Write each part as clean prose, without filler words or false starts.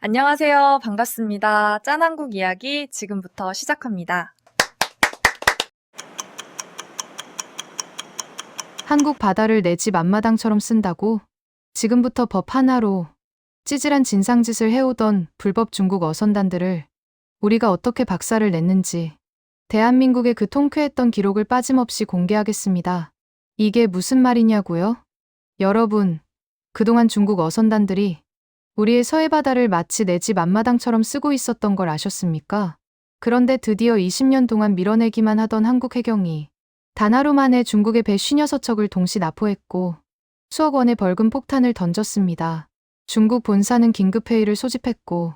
안녕하세요. 반갑습니다. 짠한국 이야기 지금부터 시작합니다. 한국 바다를 내 집 앞마당처럼 쓴다고? 지금부터 법 하나로 찌질한 진상짓을 해오던 불법 중국 어선단들을 우리가 어떻게 박살을 냈는지 대한민국의 그 통쾌했던 기록을 빠짐없이 공개하겠습니다. 이게 무슨 말이냐고요? 여러분, 그동안 중국 어선단들이 우리의 서해바다를 마치 내 집 앞마당처럼 쓰고 있었던 걸 아셨습니까? 그런데 드디어 20년 동안 밀어내기만 하던 한국 해경이 단 하루 만에 중국의 배 56척을 동시 납포했고 수억 원의 벌금 폭탄을 던졌습니다. 중국 본사는 긴급회의를 소집했고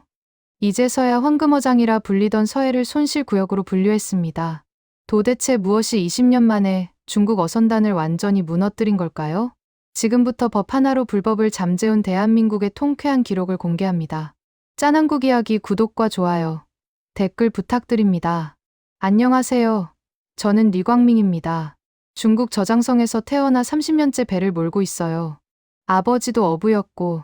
이제서야 황금어장이라 불리던 서해를 손실구역으로 분류했습니다. 도대체 무엇이 20년 만에 중국 어선단을 완전히 무너뜨린 걸까요? 지금부터 법 하나로 불법을 잠재운 대한민국의 통쾌한 기록을 공개합니다. 짠한국 이야기 구독과 좋아요, 댓글 부탁드립니다. 안녕하세요. 저는 리광민입니다. 중국 저장성에서 태어나 30년째 배를 몰고 있어요. 아버지도 어부였고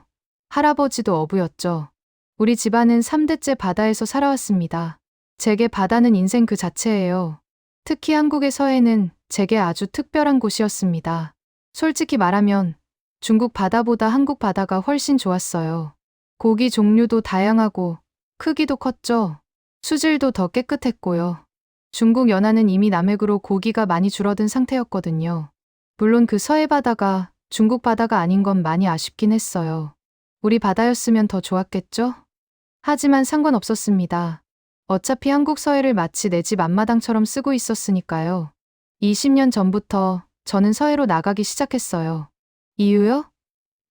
할아버지도 어부였죠. 우리 집안은 3대째 바다에서 살아왔습니다. 제게 바다는 인생 그 자체예요. 특히 한국의 서해는 제게 아주 특별한 곳이었습니다. 솔직히 말하면 중국 바다보다 한국 바다가 훨씬 좋았어요. 고기 종류도 다양하고 크기도 컸죠. 수질도 더 깨끗했고요. 중국 연안은 이미 남해구로 고기가 많이 줄어든 상태였거든요. 물론 그 서해 바다가 중국 바다가 아닌 건 많이 아쉽긴 했어요. 우리 바다였으면 더 좋았겠죠? 하지만 상관없었습니다. 어차피 한국 서해를 마치 내 집 앞마당처럼 쓰고 있었으니까요. 20년 전부터 저는 서해로 나가기 시작했어요. 이유요?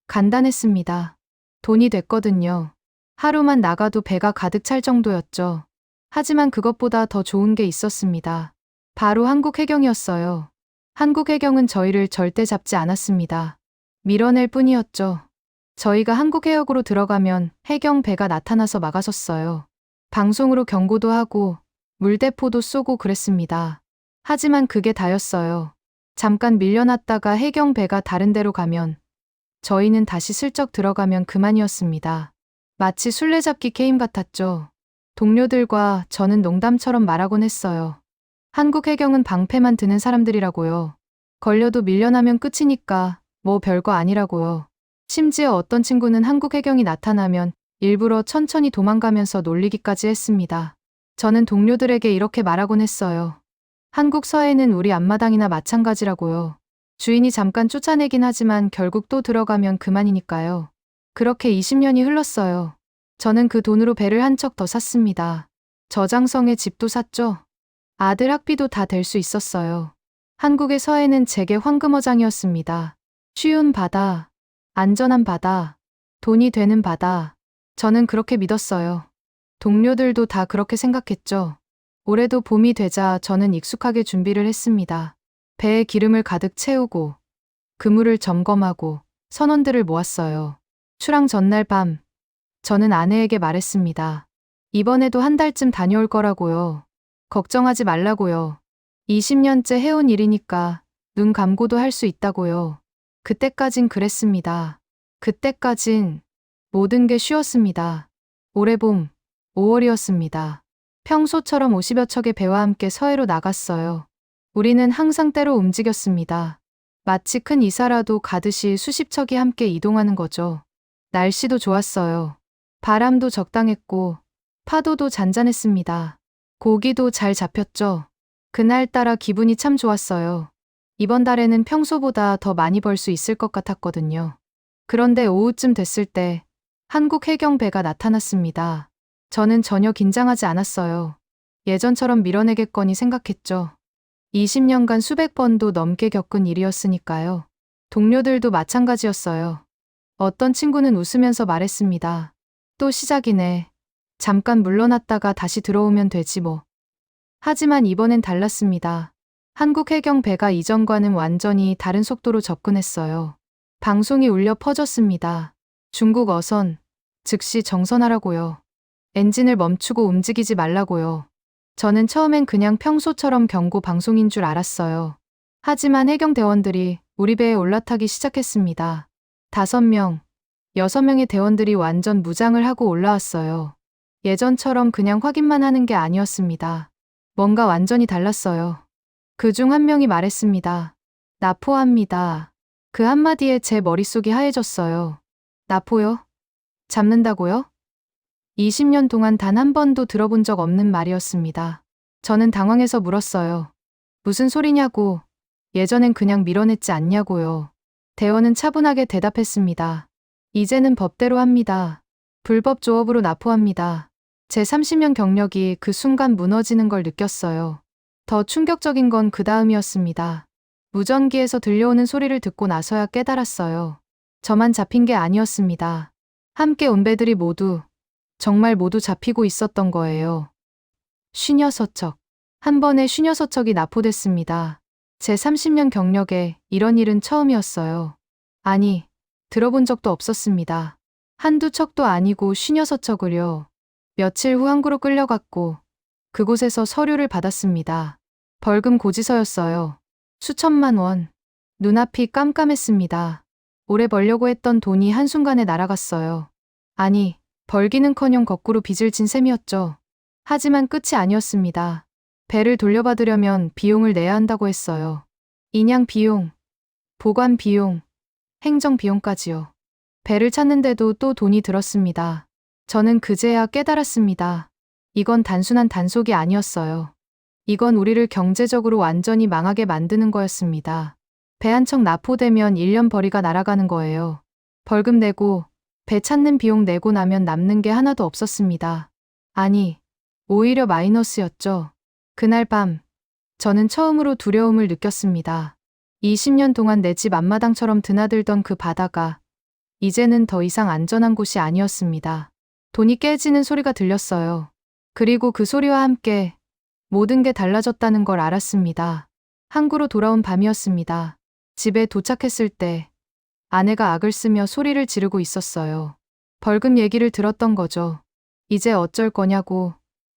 간단했습니다. 돈이 됐거든요. 하루만 나가도 배가 가득 찰 정도였죠. 하지만 그것보다 더 좋은 게 있었습니다. 바로 한국 해경이었어요. 한국 해경은 저희를 절대 잡지 않았습니다. 밀어낼 뿐이었죠. 저희가 한국 해역으로 들어가면 해경 배가 나타나서 막아섰어요. 방송으로 경고도 하고 물대포도 쏘고 그랬습니다. 하지만 그게 다였어요. 잠깐 밀려났다가 해경 배가 다른 데로 가면 저희는 다시 슬쩍 들어가면 그만이었습니다. 마치 술래잡기 게임 같았죠. 동료들과 저는 농담처럼 말하곤 했어요. 한국 해경은 방패만 드는 사람들이라고요. 걸려도 밀려나면 끝이니까 뭐 별거 아니라고요. 심지어 어떤 친구는 한국 해경이 나타나면 일부러 천천히 도망가면서 놀리기까지 했습니다. 저는 동료들에게 이렇게 말하곤 했어요. 한국 서해는 우리 앞마당이나 마찬가지라고요. 주인이 잠깐 쫓아내긴 하지만 결국 또 들어가면 그만이니까요. 그렇게 20년이 흘렀어요. 저는 그 돈으로 배를 한 척 더 샀습니다. 저장성에 집도 샀죠. 아들 학비도 다 될 수 있었어요. 한국의 서해는 제게 황금어장이었습니다. 쉬운 바다, 안전한 바다, 돈이 되는 바다. 저는 그렇게 믿었어요. 동료들도 다 그렇게 생각했죠. 올해도 봄이 되자 저는 익숙하게 준비를 했습니다. 배에 기름을 가득 채우고 그물을 점검하고 선원들을 모았어요. 출항 전날 밤 저는 아내에게 말했습니다. 이번에도 한 달쯤 다녀올 거라고요. 걱정하지 말라고요. 20년째 해온 일이니까 눈 감고도 할 수 있다고요. 그때까진 그랬습니다. 그때까진 모든 게 쉬웠습니다. 올해 봄 5월이었습니다. 평소처럼 50여 척의 배와 함께 서해로 나갔어요. 우리는 항상 때로 움직였습니다. 마치 큰 이사라도 가듯이 수십 척이 함께 이동하는 거죠. 날씨도 좋았어요. 바람도 적당했고 파도도 잔잔했습니다. 고기도 잘 잡혔죠. 그날따라 기분이 참 좋았어요. 이번 달에는 평소보다 더 많이 벌 수 있을 것 같았거든요. 그런데 오후쯤 됐을 때 한국 해경 배가 나타났습니다. 저는 전혀 긴장하지 않았어요. 예전처럼 밀어내겠거니 생각했죠. 20년간 수백 번도 넘게 겪은 일이었으니까요. 동료들도 마찬가지였어요. 어떤 친구는 웃으면서 말했습니다. 또 시작이네. 잠깐 물러났다가 다시 들어오면 되지 뭐. 하지만 이번엔 달랐습니다. 한국 해경 배가 이전과는 완전히 다른 속도로 접근했어요. 방송이 울려 퍼졌습니다. 중국 어선, 즉시 정선하라고요. 엔진을 멈추고 움직이지 말라고요. 저는 처음엔 그냥 평소처럼 경고 방송인 줄 알았어요. 하지만 해경 대원들이 우리 배에 올라타기 시작했습니다. 5명, 6명의 대원들이 완전 무장을 하고 올라왔어요. 예전처럼 그냥 확인만 하는 게 아니었습니다. 뭔가 완전히 달랐어요. 그중 한 명이 말했습니다. 나포합니다. 그 한마디에 제 머릿속이 하얘졌어요. 나포요? 잡는다고요? 20년 동안 단 한 번도 들어본 적 없는 말이었습니다. 저는 당황해서 물었어요. 무슨 소리냐고. 예전엔 그냥 밀어냈지 않냐고요. 대원은 차분하게 대답했습니다. 이제는 법대로 합니다. 불법 조업으로 납포합니다. 제 30년 경력이 그 순간 무너지는 걸 느꼈어요. 더 충격적인 건 그 다음이었습니다. 무전기에서 들려오는 소리를 듣고 나서야 깨달았어요. 저만 잡힌 게 아니었습니다. 함께 온 배들이 모두, 정말 모두 잡히고 있었던 거예요. 56척. 한 번에 56척이 납포됐습니다. 제 30년 경력에 이런 일은 처음이었어요. 아니, 들어본 적도 없었습니다. 한두 척도 아니고 56척을요. 며칠 후 항구로 끌려갔고 그곳에서 서류를 받았습니다. 벌금 고지서였어요. 수천만 원. 눈앞이 깜깜했습니다. 오래 벌려고 했던 돈이 한순간에 날아갔어요. 아니, 벌기는커녕 거꾸로 빚을 진 셈이었죠. 하지만 끝이 아니었습니다. 배를 돌려받으려면 비용을 내야 한다고 했어요. 인양 비용, 보관 비용, 행정 비용까지요. 배를 찾는데도 또 돈이 들었습니다. 저는 그제야 깨달았습니다. 이건 단순한 단속이 아니었어요. 이건 우리를 경제적으로 완전히 망하게 만드는 거였습니다. 배 한 척 납포되면 1년 벌이가 날아가는 거예요. 벌금 내고 배 찾는 비용 내고 나면 남는 게 하나도 없었습니다. 아니, 오히려 마이너스였죠. 그날 밤, 저는 처음으로 두려움을 느꼈습니다. 20년 동안 내 집 앞마당처럼 드나들던 그 바다가 이제는 더 이상 안전한 곳이 아니었습니다. 돈이 깨지는 소리가 들렸어요. 그리고 그 소리와 함께 모든 게 달라졌다는 걸 알았습니다. 항구로 돌아온 밤이었습니다. 집에 도착했을 때 아내가 악을 쓰며 소리를 지르고 있었어요. 벌금 얘기를 들었던 거죠. 이제 어쩔 거냐고,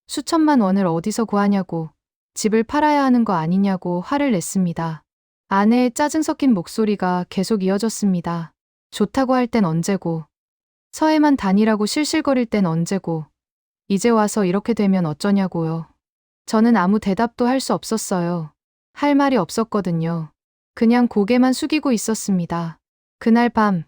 수천만 원을 어디서 구하냐고, 집을 팔아야 하는 거 아니냐고 화를 냈습니다. 아내의 짜증 섞인 목소리가 계속 이어졌습니다. 좋다고 할 땐 언제고, 서해만 다니라고 실실거릴 땐 언제고, 이제 와서 이렇게 되면 어쩌냐고요. 저는 아무 대답도 할 수 없었어요. 할 말이 없었거든요. 그냥 고개만 숙이고 있었습니다. 그날 밤,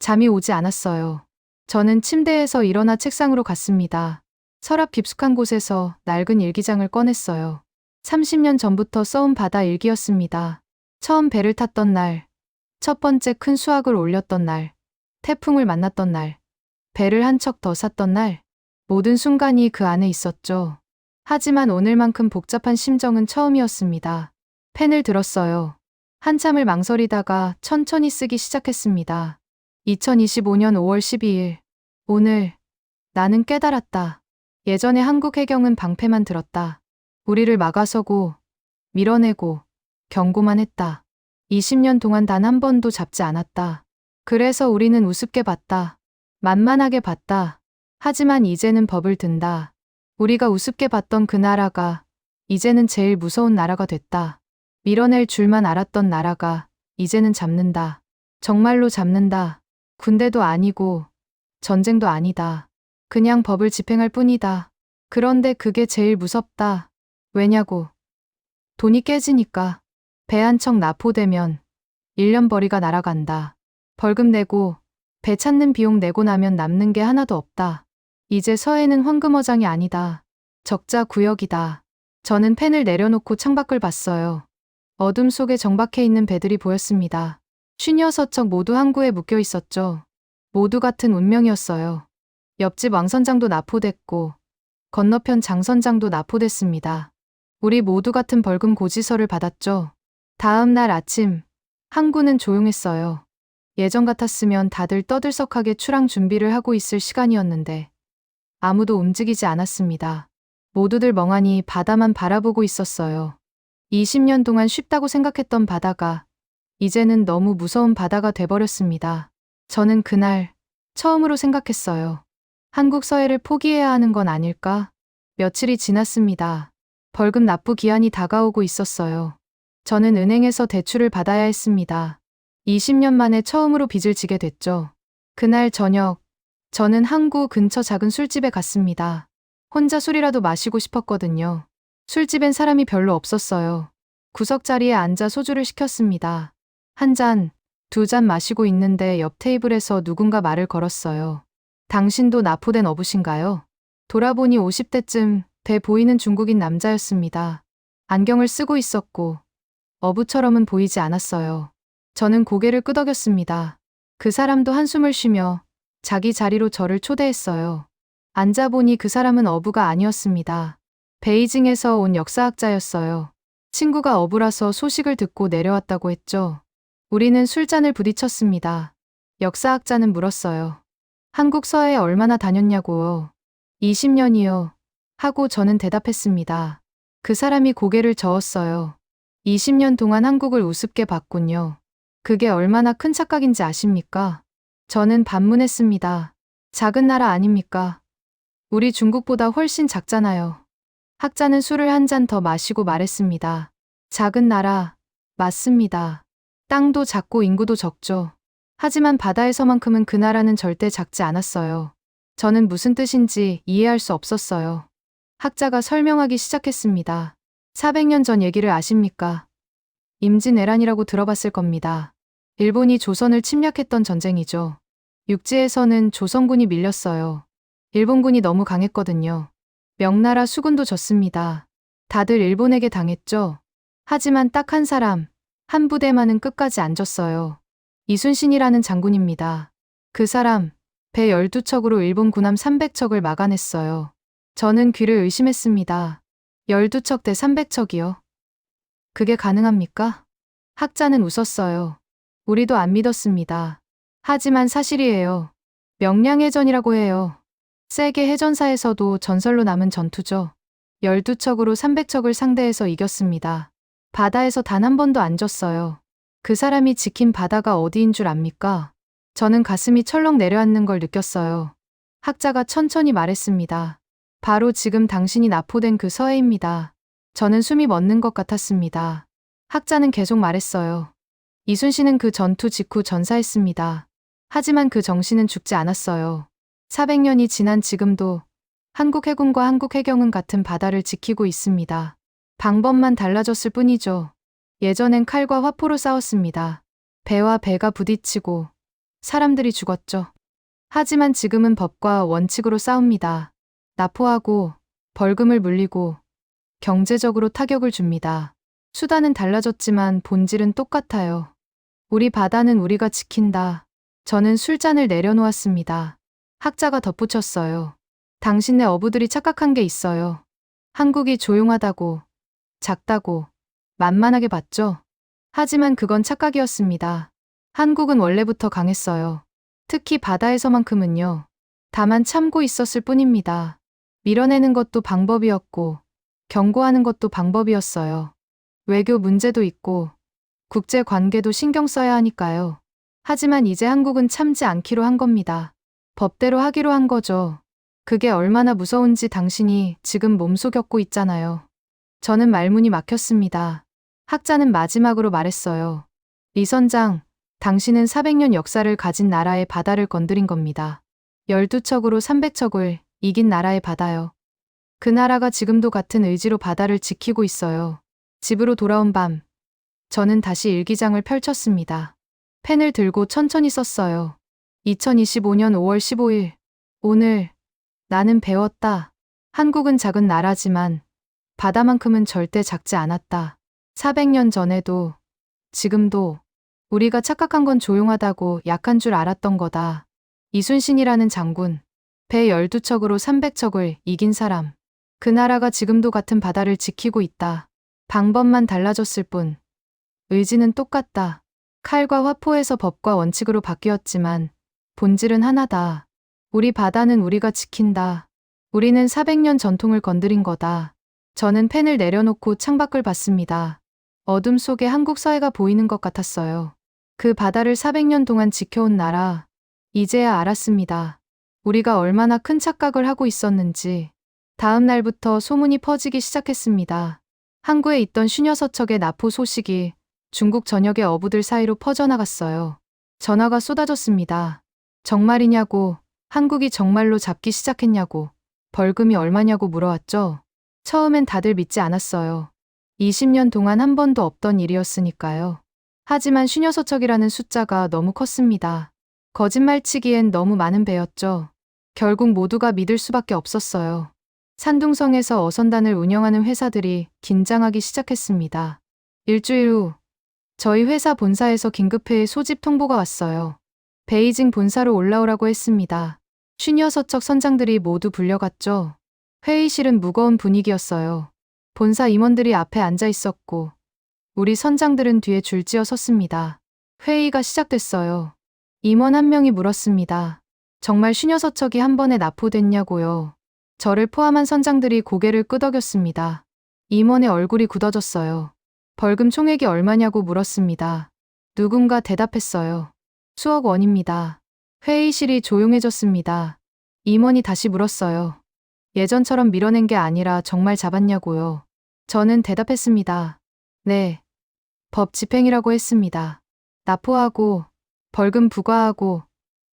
잠이 오지 않았어요. 저는 침대에서 일어나 책상으로 갔습니다. 서랍 깊숙한 곳에서 낡은 일기장을 꺼냈어요. 30년 전부터 써온 바다 일기였습니다. 처음 배를 탔던 날, 첫 번째 큰 수확을 올렸던 날, 태풍을 만났던 날, 배를 한 척 더 샀던 날, 모든 순간이 그 안에 있었죠. 하지만 오늘만큼 복잡한 심정은 처음이었습니다. 펜을 들었어요. 한참을 망설이다가 천천히 쓰기 시작했습니다. 2025년 5월 12일. 오늘 나는 깨달았다. 예전에 한국 해경은 방패만 들었다. 우리를 막아서고 밀어내고 경고만 했다. 20년 동안 단 한 번도 잡지 않았다. 그래서 우리는 우습게 봤다. 만만하게 봤다. 하지만 이제는 법을 든다. 우리가 우습게 봤던 그 나라가 이제는 제일 무서운 나라가 됐다. 밀어낼 줄만 알았던 나라가 이제는 잡는다. 정말로 잡는다. 군대도 아니고 전쟁도 아니다. 그냥 법을 집행할 뿐이다. 그런데 그게 제일 무섭다. 왜냐고. 돈이 깨지니까. 배 한 척 납포되면 1년 벌이가 날아간다. 벌금 내고 배 찾는 비용 내고 나면 남는 게 하나도 없다. 이제 서해는 황금어장이 아니다. 적자 구역이다. 저는 펜을 내려놓고 창밖을 봤어요. 어둠 속에 정박해 있는 배들이 보였습니다. 56척 모두 항구에 묶여 있었죠. 모두 같은 운명이었어요. 옆집 왕선장도 납포됐고 건너편 장선장도 납포됐습니다. 우리 모두 같은 벌금 고지서를 받았죠. 다음 날 아침, 항구는 조용했어요. 예전 같았으면 다들 떠들썩하게 출항 준비를 하고 있을 시간이었는데 아무도 움직이지 않았습니다. 모두들 멍하니 바다만 바라보고 있었어요. 20년 동안 쉽다고 생각했던 바다가 이제는 너무 무서운 바다가 돼버렸습니다. 저는 그날 처음으로 생각했어요. 한국 서해를 포기해야 하는 건 아닐까? 며칠이 지났습니다. 벌금 납부 기한이 다가오고 있었어요. 저는 은행에서 대출을 받아야 했습니다. 20년 만에 처음으로 빚을 지게 됐죠. 그날 저녁, 저는 항구 근처 작은 술집에 갔습니다. 혼자 술이라도 마시고 싶었거든요. 술집엔 사람이 별로 없었어요. 구석자리에 앉아 소주를 시켰습니다. 한 잔, 두 잔 마시고 있는데 옆 테이블에서 누군가 말을 걸었어요. 당신도 나포된 어부신가요? 돌아보니 50대쯤 돼 보이는 중국인 남자였습니다. 안경을 쓰고 있었고 어부처럼은 보이지 않았어요. 저는 고개를 끄덕였습니다. 그 사람도 한숨을 쉬며 자기 자리로 저를 초대했어요. 앉아보니 그 사람은 어부가 아니었습니다. 베이징에서 온 역사학자였어요. 친구가 어부라서 소식을 듣고 내려왔다고 했죠. 우리는 술잔을 부딪혔습니다. 역사학자는 물었어요. 한국 서해에 얼마나 다녔냐고요. 20년이요. 하고 저는 대답했습니다. 그 사람이 고개를 저었어요. 20년 동안 한국을 우습게 봤군요. 그게 얼마나 큰 착각인지 아십니까? 저는 반문했습니다. 작은 나라 아닙니까? 우리 중국보다 훨씬 작잖아요. 학자는 술을 한 잔 더 마시고 말했습니다. 작은 나라, 맞습니다. 땅도 작고 인구도 적죠. 하지만 바다에서만큼은 그 나라는 절대 작지 않았어요. 저는 무슨 뜻인지 이해할 수 없었어요. 학자가 설명하기 시작했습니다. 400년 전 얘기를 아십니까? 임진왜란이라고 들어봤을 겁니다. 일본이 조선을 침략했던 전쟁이죠. 육지에서는 조선군이 밀렸어요. 일본군이 너무 강했거든요. 명나라 수군도 졌습니다. 다들 일본에게 당했죠. 하지만 딱 한 사람, 한 부대만은 끝까지 안 졌어요. 이순신이라는 장군입니다. 그 사람, 배 12척으로 일본 군함 300척을 막아냈어요. 저는 귀를 의심했습니다. 12척 대 300척이요? 그게 가능합니까? 학자는 웃었어요. 우리도 안 믿었습니다. 하지만 사실이에요. 명량해전이라고 해요. 세계 해전사에서도 전설로 남은 전투죠. 12척으로 300척을 상대해서 이겼습니다. 바다에서 단 한 번도 안 졌어요. 그 사람이 지킨 바다가 어디인 줄 압니까? 저는 가슴이 철렁 내려앉는 걸 느꼈어요. 학자가 천천히 말했습니다. 바로 지금 당신이 납포된 그 서해입니다. 저는 숨이 멎는 것 같았습니다. 학자는 계속 말했어요. 이순신은 그 전투 직후 전사했습니다. 하지만 그 정신은 죽지 않았어요. 400년이 지난 지금도 한국 해군과 한국 해경은 같은 바다를 지키고 있습니다. 방법만 달라졌을 뿐이죠. 예전엔 칼과 화포로 싸웠습니다. 배와 배가 부딪히고 사람들이 죽었죠. 하지만 지금은 법과 원칙으로 싸웁니다. 납포하고 벌금을 물리고 경제적으로 타격을 줍니다. 수단은 달라졌지만 본질은 똑같아요. 우리 바다는 우리가 지킨다. 저는 술잔을 내려놓았습니다. 학자가 덧붙였어요. 당신네 어부들이 착각한 게 있어요. 한국이 조용하다고, 작다고, 만만하게 봤죠? 하지만 그건 착각이었습니다. 한국은 원래부터 강했어요. 특히 바다에서만큼은요. 다만 참고 있었을 뿐입니다. 밀어내는 것도 방법이었고, 경고하는 것도 방법이었어요. 외교 문제도 있고, 국제 관계도 신경 써야 하니까요. 하지만 이제 한국은 참지 않기로 한 겁니다. 법대로 하기로 한 거죠. 그게 얼마나 무서운지 당신이 지금 몸소 겪고 있잖아요. 저는 말문이 막혔습니다. 학자는 마지막으로 말했어요. 리 선장, 당신은 400년 역사를 가진 나라의 바다를 건드린 겁니다. 12척으로 300척을 이긴 나라의 바다요. 그 나라가 지금도 같은 의지로 바다를 지키고 있어요. 집으로 돌아온 밤, 저는 다시 일기장을 펼쳤습니다. 펜을 들고 천천히 썼어요. 2025년 5월 15일. 오늘, 나는 배웠다. 한국은 작은 나라지만 바다만큼은 절대 작지 않았다. 400년 전에도, 지금도 우리가 착각한 건 조용하다고 약한 줄 알았던 거다. 이순신이라는 장군, 배 12척으로 300척을 이긴 사람. 그 나라가 지금도 같은 바다를 지키고 있다. 방법만 달라졌을 뿐. 의지는 똑같다. 칼과 화포에서 법과 원칙으로 바뀌었지만 본질은 하나다. 우리 바다는 우리가 지킨다. 우리는 400년 전통을 건드린 거다. 저는 펜을 내려놓고 창밖을 봤습니다. 어둠 속에 한국 서해가 보이는 것 같았어요. 그 바다를 400년 동안 지켜온 나라. 이제야 알았습니다. 우리가 얼마나 큰 착각을 하고 있었는지. 다음 날부터 소문이 퍼지기 시작했습니다. 항구에 있던 쉬녀서척의 납포 소식이 중국 전역의 어부들 사이로 퍼져나갔어요. 전화가 쏟아졌습니다. 정말이냐고, 한국이 정말로 잡기 시작했냐고, 벌금이 얼마냐고 물어왔죠. 처음엔 다들 믿지 않았어요. 20년 동안 한 번도 없던 일이었으니까요. 하지만 쉬녀서척이라는 숫자가 너무 컸습니다. 거짓말치기엔 너무 많은 배였죠. 결국 모두가 믿을 수밖에 없었어요. 산둥성에서 어선단을 운영하는 회사들이 긴장하기 시작했습니다. 일주일 후, 저희 회사 본사에서 긴급회의 소집 통보가 왔어요. 베이징 본사로 올라오라고 했습니다. 쉬녀서척 선장들이 모두 불려갔죠. 회의실은 무거운 분위기였어요. 본사 임원들이 앞에 앉아 있었고, 우리 선장들은 뒤에 줄지어 섰습니다. 회의가 시작됐어요. 임원 한 명이 물었습니다. 정말 쉬녀서척이 한 번에 납포됐냐고요. 저를 포함한 선장들이 고개를 끄덕였습니다. 임원의 얼굴이 굳어졌어요. 벌금 총액이 얼마냐고 물었습니다. 누군가 대답했어요. 수억 원입니다. 회의실이 조용해졌습니다. 임원이 다시 물었어요. 예전처럼 밀어낸 게 아니라 정말 잡았냐고요. 저는 대답했습니다. 네. 법 집행이라고 했습니다. 납포하고, 벌금 부과하고,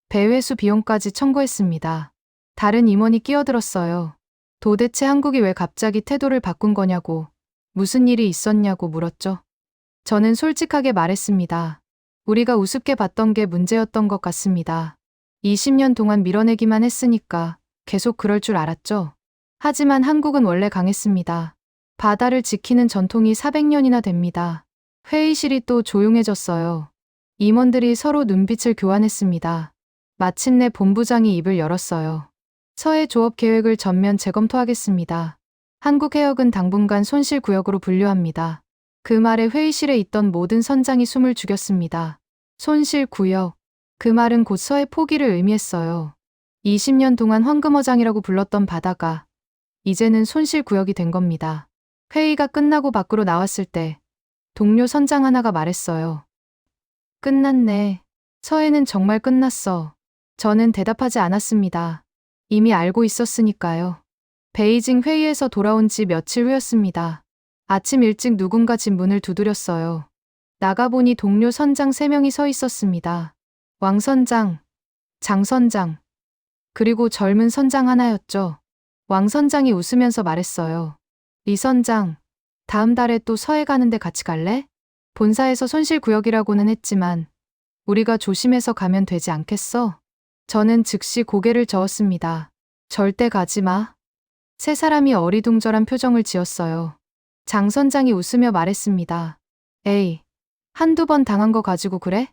배회수 비용까지 청구했습니다. 다른 임원이 끼어들었어요. 도대체 한국이 왜 갑자기 태도를 바꾼 거냐고, 무슨 일이 있었냐고 물었죠. 저는 솔직하게 말했습니다. 우리가 우습게 봤던 게 문제였던 것 같습니다. 20년 동안 밀어내기만 했으니까 계속 그럴 줄 알았죠. 하지만 한국은 원래 강했습니다. 바다를 지키는 전통이 400년이나 됩니다. 회의실이 또 조용해졌어요. 임원들이 서로 눈빛을 교환했습니다. 마침내 본부장이 입을 열었어요. 서해 조업 계획을 전면 재검토하겠습니다. 한국 해역은 당분간 손실구역으로 분류합니다. 그 말에 회의실에 있던 모든 선장이 숨을 죽였습니다. 손실구역. 그 말은 곧 서해 포기를 의미했어요. 20년 동안 황금어장이라고 불렀던 바다가 이제는 손실구역이 된 겁니다. 회의가 끝나고 밖으로 나왔을 때 동료 선장 하나가 말했어요. 끝났네. 서해는 정말 끝났어. 저는 대답하지 않았습니다. 이미 알고 있었으니까요. 베이징 회의에서 돌아온 지 며칠 후였습니다. 아침 일찍 누군가 집 문을 두드렸어요. 나가보니 동료 선장 3명이 서 있었습니다. 왕 선장, 장 선장, 그리고 젊은 선장 하나였죠. 왕 선장이 웃으면서 말했어요. 리 선장, 다음 달에 또 서해 가는데 같이 갈래? 본사에서 손실구역이라고는 했지만 우리가 조심해서 가면 되지 않겠어? 저는 즉시 고개를 저었습니다. 절대 가지 마. 세 사람이 어리둥절한 표정을 지었어요. 장 선장이 웃으며 말했습니다. 에이, 한두 번 당한 거 가지고 그래?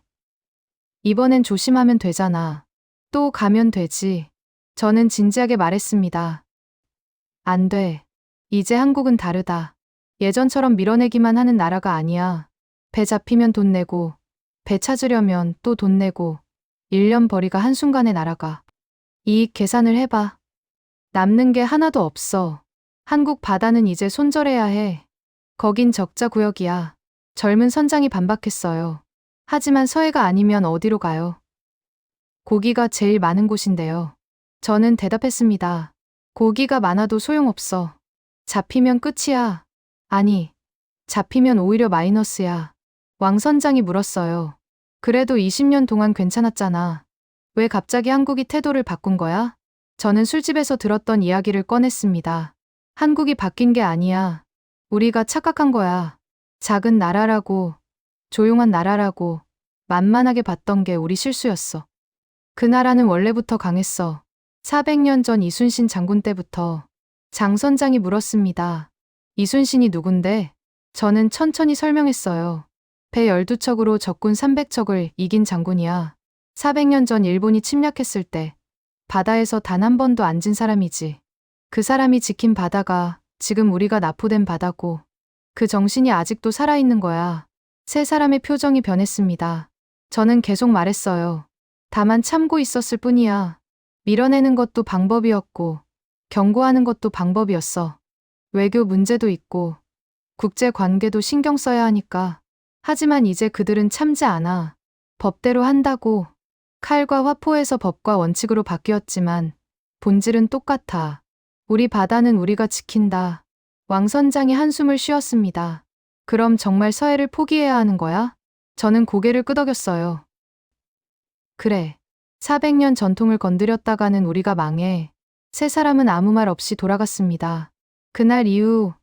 이번엔 조심하면 되잖아. 또 가면 되지. 저는 진지하게 말했습니다. 안 돼. 이제 한국은 다르다. 예전처럼 밀어내기만 하는 나라가 아니야. 배 잡히면 돈 내고, 배 찾으려면 또 돈 내고, 1년 벌이가 한순간에 날아가. 이익 계산을 해봐. 남는 게 하나도 없어. 한국 바다는 이제 손절해야 해. 거긴 적자 구역이야. 젊은 선장이 반박했어요. 하지만 서해가 아니면 어디로 가요? 고기가 제일 많은 곳인데요. 저는 대답했습니다. 고기가 많아도 소용없어. 잡히면 끝이야. 아니, 잡히면 오히려 마이너스야. 왕 선장이 물었어요. 그래도 20년 동안 괜찮았잖아. 왜 갑자기 한국이 태도를 바꾼 거야? 저는 술집에서 들었던 이야기를 꺼냈습니다. 한국이 바뀐 게 아니야. 우리가 착각한 거야. 작은 나라라고, 조용한 나라라고, 만만하게 봤던 게 우리 실수였어. 그 나라는 원래부터 강했어. 400년 전 이순신 장군 때부터. 장 선장이 물었습니다. 이순신이 누군데? 저는 천천히 설명했어요. 배 12척으로 적군 300척을 이긴 장군이야. 400년 전 일본이 침략했을 때 바다에서 단 한 번도 안 진 사람이지. 그 사람이 지킨 바다가 지금 우리가 납포된 바다고, 그 정신이 아직도 살아있는 거야. 세 사람의 표정이 변했습니다. 저는 계속 말했어요. 다만 참고 있었을 뿐이야. 밀어내는 것도 방법이었고, 경고하는 것도 방법이었어. 외교 문제도 있고, 국제 관계도 신경 써야 하니까. 하지만 이제 그들은 참지 않아. 법대로 한다고. 칼과 화포에서 법과 원칙으로 바뀌었지만 본질은 똑같아. 우리 바다는 우리가 지킨다. 왕 선장이 한숨을 쉬었습니다. 그럼 정말 서해를 포기해야 하는 거야? 저는 고개를 끄덕였어요. 그래. 400년 전통을 건드렸다가는 우리가 망해. 세 사람은 아무 말 없이 돌아갔습니다. 그날 이후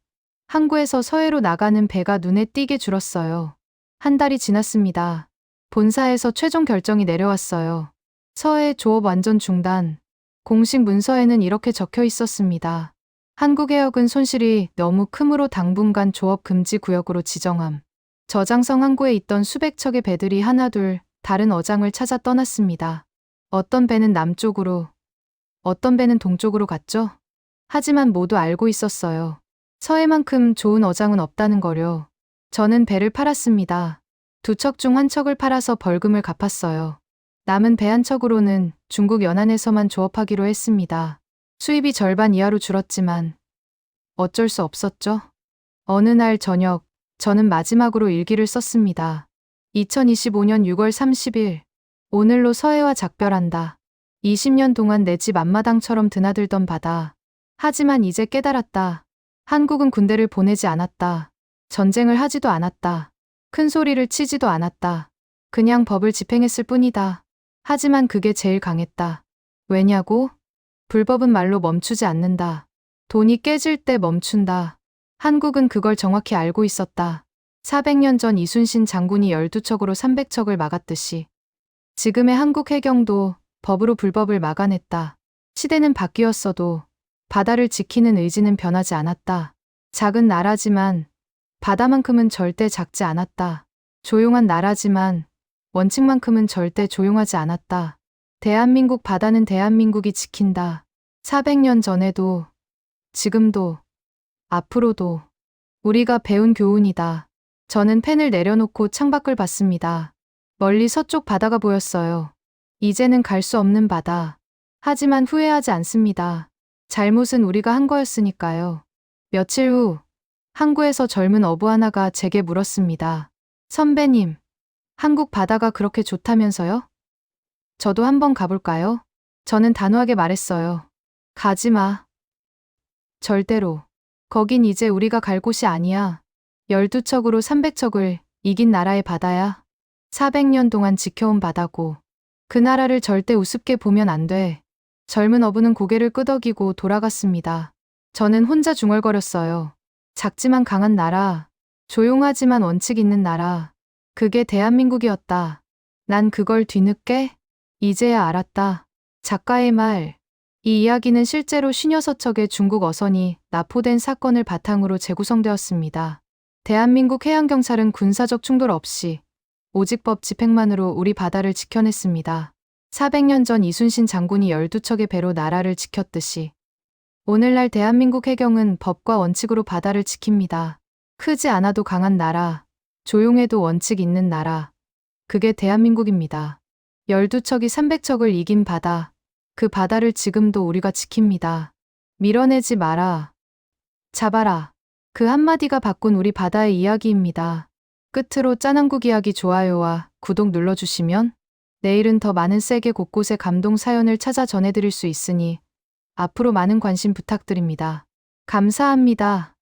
항구에서 서해로 나가는 배가 눈에 띄게 줄었어요. 한 달이 지났습니다. 본사에서 최종 결정이 내려왔어요. 서해 조업 완전 중단. 공식 문서에는 이렇게 적혀 있었습니다. 한국해역은 손실이 너무 크므로 당분간 조업 금지 구역으로 지정함. 저장성 항구에 있던 수백 척의 배들이 하나둘 다른 어장을 찾아 떠났습니다. 어떤 배는 남쪽으로, 어떤 배는 동쪽으로 갔죠. 하지만 모두 알고 있었어요. 서해만큼 좋은 어장은 없다는 거려. 저는 배를 팔았습니다. 두 척 중 한 척을 팔아서 벌금을 갚았어요. 남은 배 한 척으로는 중국 연안에서만 조업하기로 했습니다. 수입이 절반 이하로 줄었지만 어쩔 수 없었죠. 어느 날 저녁, 저는 마지막으로 일기를 썼습니다. 2025년 6월 30일, 오늘로 서해와 작별한다. 20년 동안 내 집 앞마당처럼 드나들던 바다. 하지만 이제 깨달았다. 한국은 군대를 보내지 않았다. 전쟁을 하지도 않았다. 큰 소리를 치지도 않았다. 그냥 법을 집행했을 뿐이다. 하지만 그게 제일 강했다. 왜냐고? 불법은 말로 멈추지 않는다. 돈이 깨질 때 멈춘다. 한국은 그걸 정확히 알고 있었다. 400년 전 이순신 장군이 12척으로 300척을 막았듯이 지금의 한국 해경도 법으로 불법을 막아냈다. 시대는 바뀌었어도 바다를 지키는 의지는 변하지 않았다. 작은 나라지만 바다만큼은 절대 작지 않았다. 조용한 나라지만 원칙만큼은 절대 조용하지 않았다. 대한민국 바다는 대한민국이 지킨다. 400년 전에도, 지금도, 앞으로도 우리가 배운 교훈이다. 저는 펜을 내려놓고 창밖을 봤습니다. 멀리 서쪽 바다가 보였어요. 이제는 갈 수 없는 바다. 하지만 후회하지 않습니다. 잘못은 우리가 한 거였으니까요. 며칠 후 항구에서 젊은 어부 하나가 제게 물었습니다. 선배님, 한국 바다가 그렇게 좋다면서요? 저도 한번 가볼까요? 저는 단호하게 말했어요. 가지 마. 절대로. 거긴 이제 우리가 갈 곳이 아니야. 12척으로 300척을 이긴 나라의 바다야. 400년 동안 지켜온 바다고. 그 나라를 절대 우습게 보면 안 돼. 젊은 어부는 고개를 끄덕이고 돌아갔습니다. 저는 혼자 중얼거렸어요. 작지만 강한 나라, 조용하지만 원칙 있는 나라. 그게 대한민국이었다. 난 그걸 뒤늦게 이제야 알았다. 작가의 말. 이 이야기는 실제로 56척의 중국 어선이 납포된 사건을 바탕으로 재구성되었습니다. 대한민국 해양경찰은 군사적 충돌 없이 오직 법 집행만으로 우리 바다를 지켜냈습니다. 400년 전 이순신 장군이 12척의 배로 나라를 지켰듯이 오늘날 대한민국 해경은 법과 원칙으로 바다를 지킵니다. 크지 않아도 강한 나라, 조용해도 원칙 있는 나라. 그게 대한민국입니다. 12척이 300척을 이긴 바다. 그 바다를 지금도 우리가 지킵니다. 밀어내지 마라. 잡아라. 그 한마디가 바꾼 우리 바다의 이야기입니다. 끝으로 짠한국 이야기 좋아요와 구독 눌러주시면 내일은 더 많은 세계 곳곳의 감동 사연을 찾아 전해드릴 수 있으니 앞으로 많은 관심 부탁드립니다. 감사합니다.